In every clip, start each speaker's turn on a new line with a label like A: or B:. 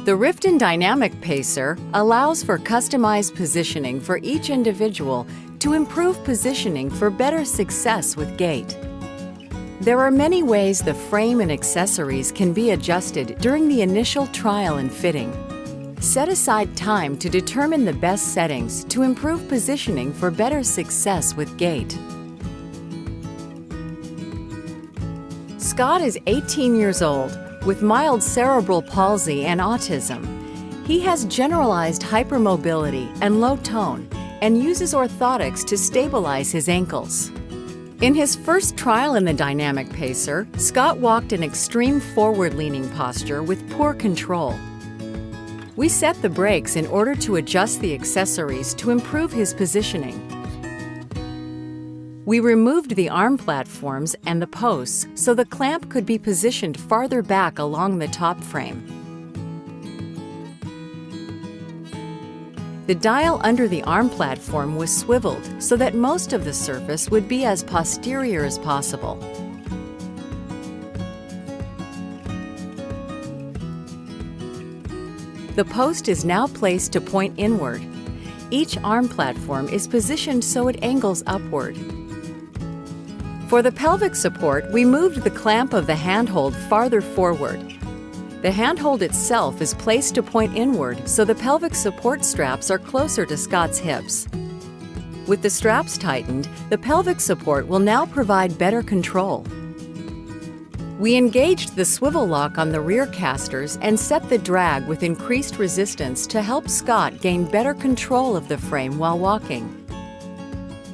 A: The Reuben Dynamic Pacer allows for customized positioning for each individual to improve positioning for better success with gait. There are many ways the frame and accessories can be adjusted during the initial trial and fitting. Set aside time to determine the best settings to improve positioning for better success with gait. Scott is 18 years old with mild cerebral palsy and autism. He has generalized hypermobility and low tone and uses orthotics to stabilize his ankles. In his first trial in the Dynamic Pacer, Scott walked in extreme forward-leaning posture with poor control. We set the brakes in order to adjust the accessories to improve his positioning. We removed the arm platforms and the posts so the clamp could be positioned farther back along the top frame. The dial under the arm platform was swiveled so that most of the surface would be as posterior as possible. The post is now placed to point inward. Each arm platform is positioned so it angles upward. For the pelvic support, we moved the clamp of the handhold farther forward. The handhold itself is placed to point inward so the pelvic support straps are closer to Scott's hips. With the straps tightened, the pelvic support will now provide better control. We engaged the swivel lock on the rear casters and set the drag with increased resistance to help Scott gain better control of the frame while walking.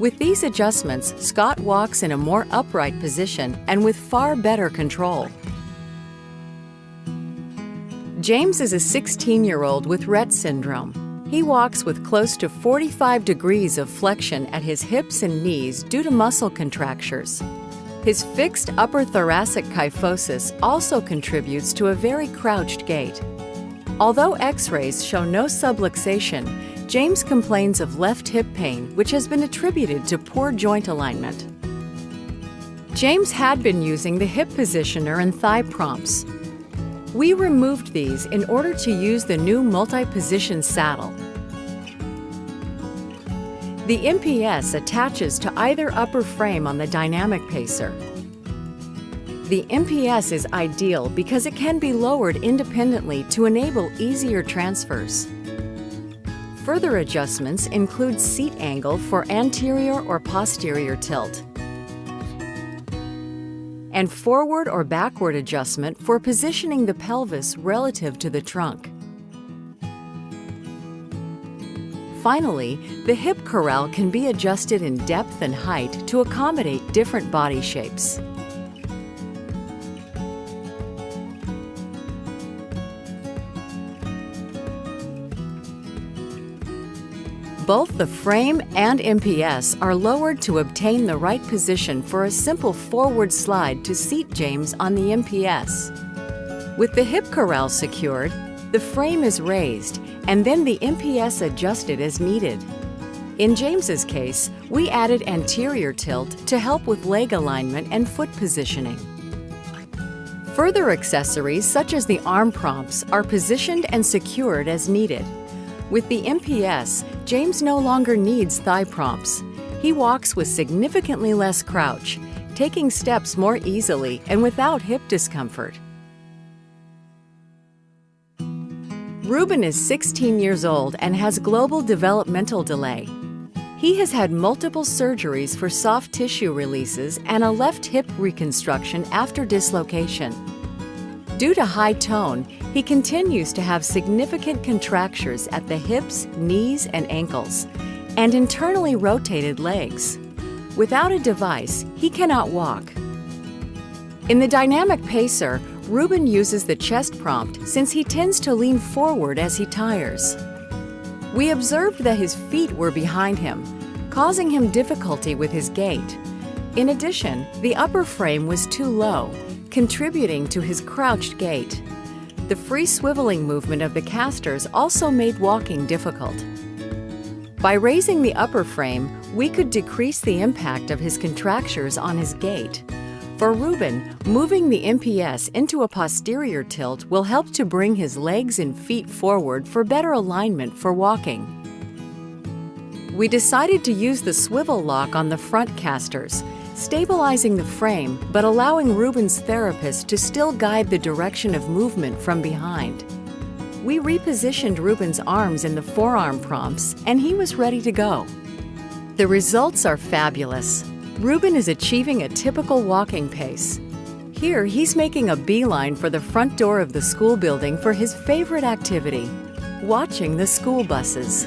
A: With these adjustments, Scott walks in a more upright position and with far better control. James is a 16-year-old with Rett syndrome. He walks with close to 45 degrees of flexion at his hips and knees due to muscle contractures. His fixed upper thoracic kyphosis also contributes to a very crouched gait. Although X-rays show no subluxation, James complains of left hip pain, which has been attributed to poor joint alignment. James had been using the hip positioner and thigh prompts. We removed these in order to use the new multi-position saddle. The MPS attaches to either upper frame on the Dynamic Pacer. The MPS is ideal because it can be lowered independently to enable easier transfers. Further adjustments include seat angle for anterior or posterior tilt, and forward or backward adjustment for positioning the pelvis relative to the trunk. Finally, the hip corral can be adjusted in depth and height to accommodate different body shapes. Both the frame and MPS are lowered to obtain the right position for a simple forward slide to seat James on the MPS. With the hip corral secured, the frame is raised and then the MPS adjusted as needed. In James's case, we added anterior tilt to help with leg alignment and foot positioning. Further accessories such as the arm prompts are positioned and secured as needed. With the MPS, James no longer needs thigh prompts. He walks with significantly less crouch, taking steps more easily and without hip discomfort. Reuben is 16 years old and has global developmental delay. He has had multiple surgeries for soft tissue releases and a left hip reconstruction after dislocation. Due to high tone, he continues to have significant contractures at the hips, knees, and ankles, and internally rotated legs. Without a device, he cannot walk. In the Dynamic Pacer, Reuben uses the chest prompt since he tends to lean forward as he tires. We observed that his feet were behind him, causing him difficulty with his gait. In addition, the upper frame was too low, contributing to his crouched gait. The free swiveling movement of the casters also made walking difficult. By raising the upper frame, we could decrease the impact of his contractures on his gait. For Reuben, moving the MPS into a posterior tilt will help to bring his legs and feet forward for better alignment for walking. We decided to use the swivel lock on the front casters, stabilizing the frame but allowing Reuben's therapist to still guide the direction of movement from behind. We repositioned Reuben's arms in the forearm prompts and he was ready to go. The results are fabulous. Reuben is achieving a typical walking pace. Here, he's making a beeline for the front door of the school building for his favorite activity, watching the school buses.